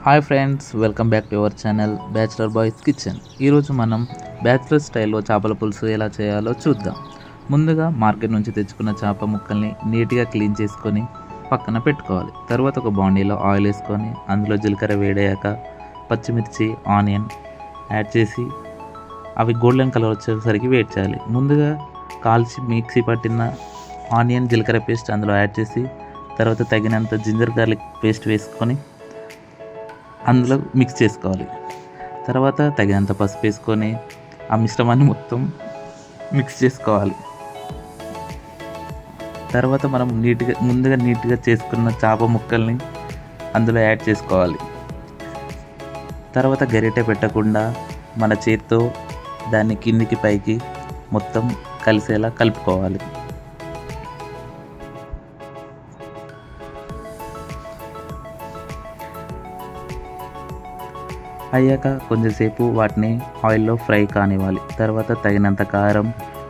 Hi friends, welcome back to our channel bachelor boys kitchen. ఈరోజు మనం bachelor స్టైల్లో చేపల పులుసు ఎలా చేయాలో చూద్దాం. ముందుగా మార్కెట్ నుంచి తెచ్చుకున్న చేప ముక్కల్ని నీట్గా క్లీన్ చేసుకొని పక్కన పెట్టుకోవాలి. తర్వాత ఒక బాండీలో ఆయిల్ వేసుకొని అందులో జీలకర్ర వేడయ్యాక పచ్చిమిర్చి, ఆనియన్ యాడ్ చేసి అవి గోల్డెన్ కలర్ వచ్చేసరికి వెయిట్ చేయాలి. ముందుగా కాల్చి మిక్సీ పట్టిన ఆనియన్ జీలకర్ర పేస్ట్ అందులో యాడ్ చేసి తర్వాత తగినంత జింజర్ గార్లిక్ పేస్ట్ వేసుకొని అందులో మిక్స్ చేసుకోవాలి. తర్వాత తగినంత పసుపు వేసుకొని ఆ మిశ్రమాన్ని మొత్తం మిక్స్ చేసుకోవాలి. తర్వాత మనం ముందుగా నీట్గా చేసుకున్న చేప ముక్కల్ని అందులో యాడ్ చేసుకోవాలి. తర్వాత గరిటె పెట్టకుండా మన చేత్తో దాన్ని కిందికి పైకి మొత్తం కలిసేలా కలుపుకోవాలి. అయ్యాక కొంచెంసేపు వాటిని ఆయిల్లో ఫ్రై కానివ్వాలి. తర్వాత తగినంత కారం,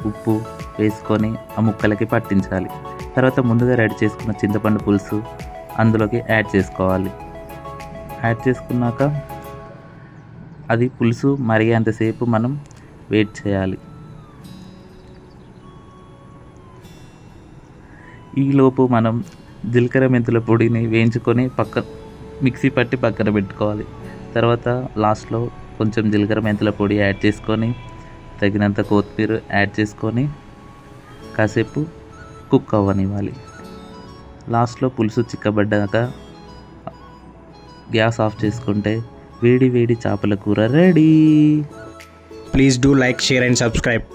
ఉప్పు వేసుకొని ఆ ముక్కలకి పట్టించాలి. తర్వాత ముందుగా రెడీ చేసుకున్న చింతపండు పులుసు అందులోకి యాడ్ చేసుకోవాలి. యాడ్ చేసుకున్నాక అది పులుసు మరిగేంతసేపు మనం వెయిట్ చేయాలి. ఈలోపు మనం జీలకర్ర మెంతుల పొడిని వేయించుకొని మిక్సీ పట్టి పక్కన పెట్టుకోవాలి. తర్వాత లాస్ట్లో కొంచెం జీలకర్ర మెంతుల పొడి యాడ్ చేసుకొని తగినంత కొత్తిమీర యాడ్ చేసుకొని కాసేపు కుక్ అవ్వనివ్వాలి. లాస్ట్లో పులుసు చిక్కబడ్డాక గ్యాస్ ఆఫ్ చేసుకుంటే వేడి వేడి చేపల కూర ready. Please do like, share and subscribe.